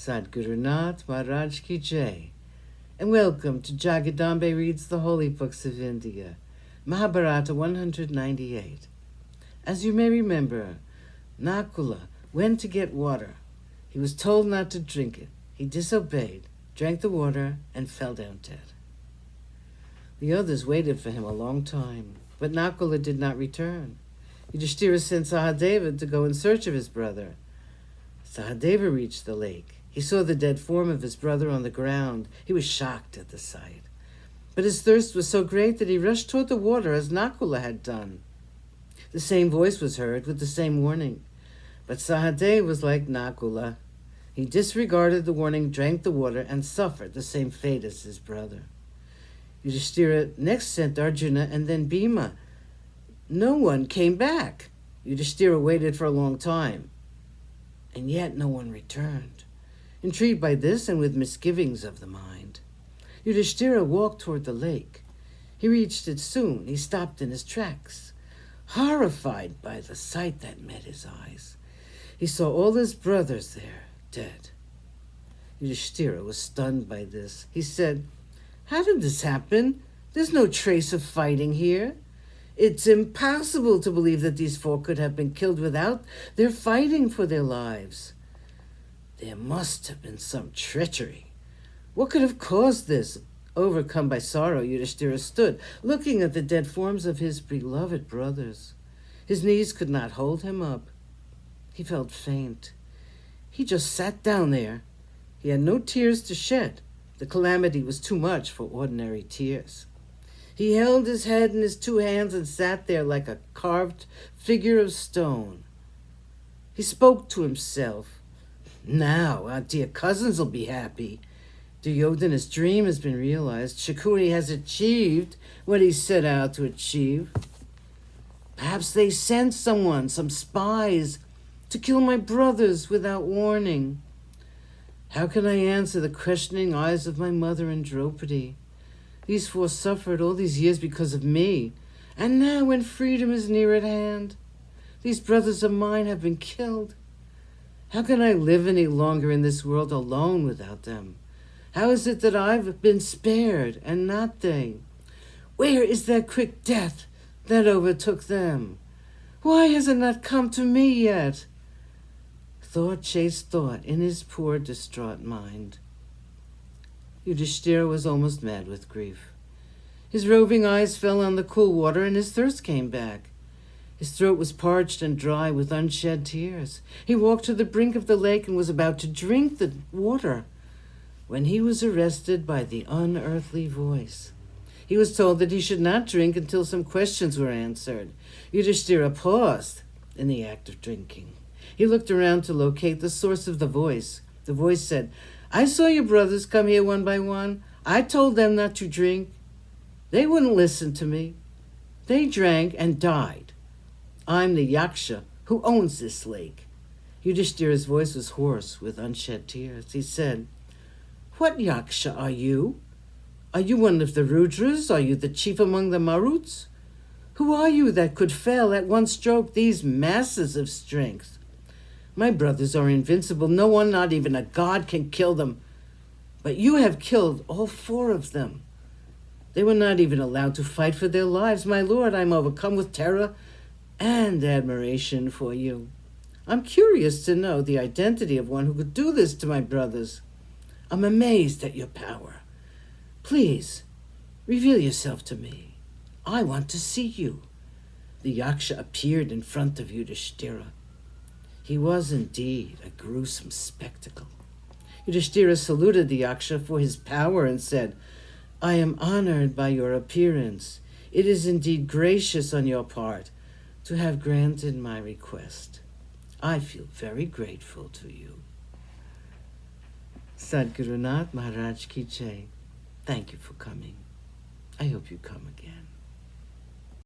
Sadhguru Nath Maharaj Ki Jai, and welcome to Jagadambe Reads the Holy Books of India, Mahabharata 198. As you may remember, Nakula went to get water. He was told not to drink it. He disobeyed, drank the water, and fell down dead. The others waited for him a long time, but Nakula did not return. Yudhishthira sent Sahadeva to go in search of his brother. Sahadeva reached the lake. He saw the dead form of his brother on the ground. He was shocked at the sight. But his thirst was so great that he rushed toward the water as Nakula had done. The same voice was heard with the same warning. But Sahadeva was like Nakula. He disregarded the warning, drank the water, and suffered the same fate as his brother. Yudhishthira next sent Arjuna and then Bhima. No one came back. Yudhishthira waited for a long time, and yet no one returned. Intrigued by this and with misgivings of the mind, Yudhishthira walked toward the lake. He reached it soon. He stopped in his tracks, horrified by the sight that met his eyes. He saw all his brothers there, dead. Yudhishthira was stunned by this. He said, "How did this happen? There's no trace of fighting here. It's impossible to believe that these four could have been killed without their fighting for their lives. There must have been some treachery. What could have caused this?" Overcome by sorrow, Yudhishthira stood, looking at the dead forms of his beloved brothers. His knees could not hold him up. He felt faint. He just sat down there. He had no tears to shed. The calamity was too much for ordinary tears. He held his head in his two hands and sat there like a carved figure of stone. He spoke to himself. "Now our dear cousins will be happy. Duryodhana's dream has been realized. Shakuni has achieved what he set out to achieve. Perhaps they sent someone, some spies, to kill my brothers without warning. How can I answer the questioning eyes of my mother and Draupadi? These four suffered all these years because of me, and now when freedom is near at hand, these brothers of mine have been killed. How can I live any longer in this world alone without them? How is it that I've been spared and not they? Where is that quick death that overtook them? Why has it not come to me yet?" Thought chased thought in his poor, distraught mind. Yudhishthira was almost mad with grief. His roving eyes fell on the cool water, and his thirst came back. His throat was parched and dry with unshed tears. He walked to the brink of the lake and was about to drink the water when he was arrested by the unearthly voice. He was told that he should not drink until some questions were answered. Yudhishthira paused in the act of drinking. He looked around to locate the source of the voice. The voice said, "I saw your brothers come here one by one. I told them not to drink. They wouldn't listen to me. They drank and died. I'm the Yaksha who owns this lake." Yudhishthira's voice was hoarse with unshed tears. He said, "What Yaksha are you? Are you one of the Rudras? Are you the chief among the Maruts? Who are you that could fell at one stroke these masses of strength? My brothers are invincible. No one, not even a god, can kill them. But you have killed all four of them. They were not even allowed to fight for their lives. My lord, I'm overcome with terror and admiration for you. I'm curious to know the identity of one who could do this to my brothers. I'm amazed at your power. Please, reveal yourself to me. I want to see you." The Yaksha appeared in front of Yudhishthira. He was indeed a gruesome spectacle. Yudhishthira saluted the Yaksha for his power and said, "I am honored by your appearance. It is indeed gracious on your part to have granted my request. I feel very grateful to you." Sadhguru Nath Maharaj Ki Jai. Thank you for coming. I hope you come again.